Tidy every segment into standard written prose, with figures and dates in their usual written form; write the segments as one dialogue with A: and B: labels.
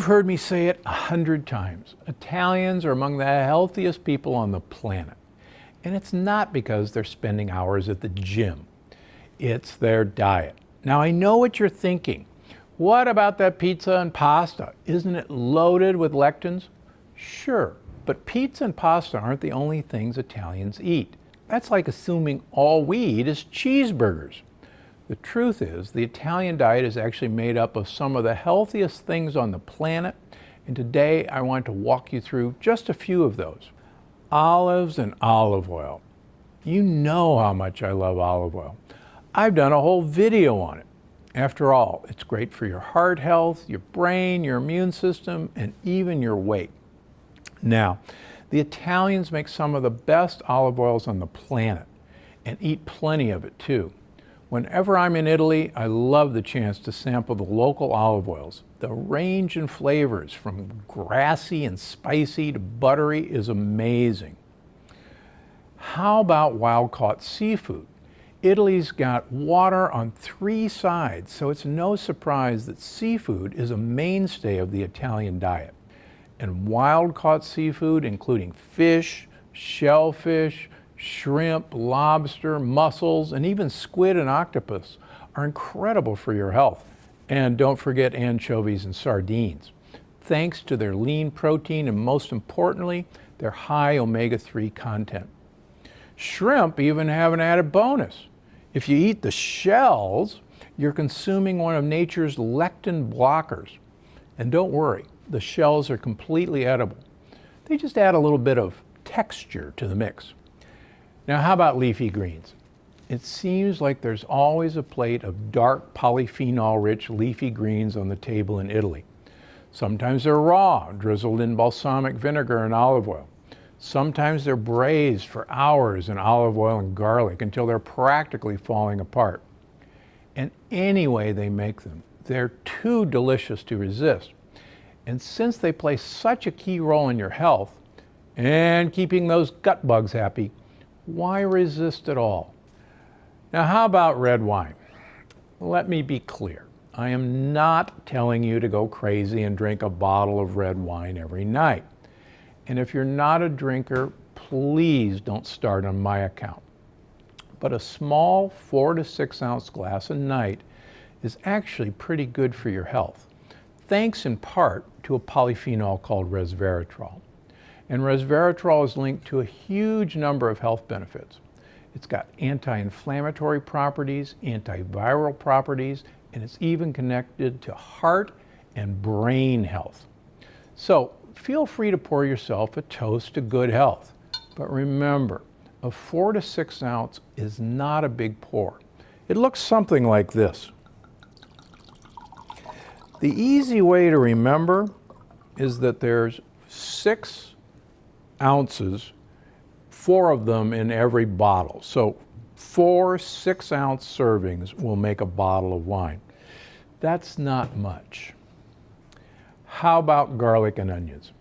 A: heard me say it 100 times. Italians are among the healthiest people on the planet. And it's not because they're spending hours at the gym. It's their diet. Now, I know what you're thinking. What about that pizza and pasta? Isn't it loaded with lectins? Sure, but pizza and pasta aren't the only things Italians eat. That's like assuming all we eat is cheeseburgers. The truth is, the Italian diet is actually made up of some of the healthiest things on the planet, and today I want to walk you through just a few of those. Olives and olive oil. You know how much I love olive oil. I've done a whole video on it. After all, it's great for your heart health, your brain, your immune system, and even your weight. Now, the Italians make some of the best olive oils on the planet and eat plenty of it too. Whenever I'm in Italy, I love the chance to sample the local olive oils. The range in flavors from grassy and spicy to buttery is amazing. How about wild-caught seafood? Italy's got water on 3 sides, so it's no surprise that seafood is a mainstay of the Italian diet. And wild-caught seafood, including fish, shellfish, shrimp, lobster, mussels, and even squid and octopus, are incredible for your health. And don't forget anchovies and sardines, thanks to their lean protein and, most importantly, their high omega-3 content. Shrimp even have an added bonus. If you eat the shells, you're consuming one of nature's lectin blockers. And don't worry, the shells are completely edible. They just add a little bit of texture to the mix. Now, how about leafy greens? It seems like there's always a plate of dark polyphenol-rich leafy greens on the table in Italy. Sometimes they're raw, drizzled in balsamic vinegar and olive oil. Sometimes they're braised for hours in olive oil and garlic until they're practically falling apart. And any way they make them, they're too delicious to resist. And since they play such a key role in your health and keeping those gut bugs happy, why resist at all? Now, how about red wine? Let me be clear. I am not telling you to go crazy and drink a bottle of red wine every night. And if you're not a drinker, please don't start on my account. But a small 4 to 6 ounce glass a night is actually pretty good for your health, thanks in part to a polyphenol called resveratrol. And resveratrol is linked to a huge number of health benefits. It's got anti-inflammatory properties, antiviral properties, and it's even connected to heart and brain health. So feel free to pour yourself a toast to good health. But remember, a 4 to 6 ounce is not a big pour. It looks something like this. The easy way to remember is that there's 6 ounces, 4 of them in every bottle. So 4 6-ounce servings will make a bottle of wine. That's not much. How about garlic and onions?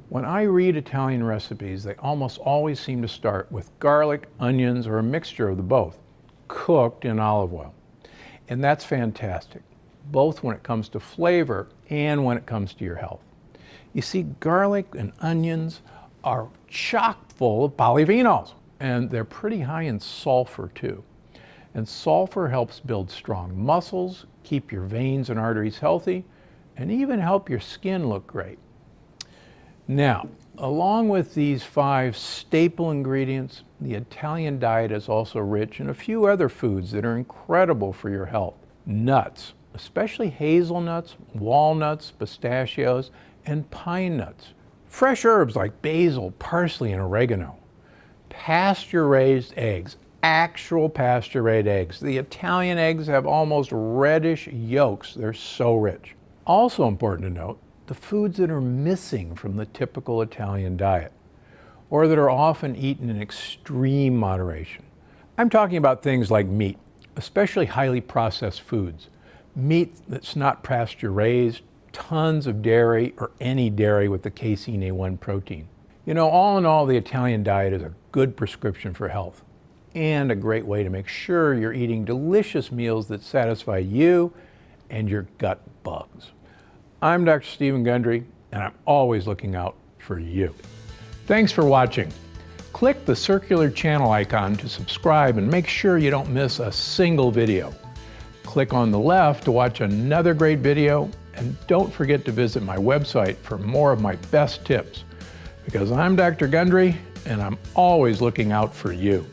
A: When I read Italian recipes, they almost always seem to start with garlic, onions, or a mixture of the both, cooked in olive oil. And that's fantastic, both when it comes to flavor and when it comes to your health. You see, garlic and onions are chock full of polyphenols, and they're pretty high in sulfur too. And sulfur helps build strong muscles, keep your veins and arteries healthy, and even help your skin look great. Now, along with these 5 staple ingredients, the Italian diet is also rich in a few other foods that are incredible for your health. Nuts, especially hazelnuts, walnuts, pistachios, and pine nuts. Fresh herbs like basil, parsley, and oregano. Pasture-raised eggs, actual pasture-raised eggs. The Italian eggs have almost reddish yolks. They're so rich. Also important to note, the foods that are missing from the typical Italian diet, or that are often eaten in extreme moderation. I'm talking about things like meat, especially highly processed foods. Meat that's not pasture-raised, tons of dairy, or any dairy with the casein A1 protein. You know, all in all, the Italian diet is a good prescription for health and a great way to make sure you're eating delicious meals that satisfy you and your gut bugs. I'm Dr. Stephen Gundry, and I'm always looking out for you. Thanks for watching. Click the circular channel icon to subscribe and make sure you don't miss a single video. Click on the left to watch another great video, and don't forget to visit my website for more of my best tips. Because I'm Dr. Gundry, and I'm always looking out for you.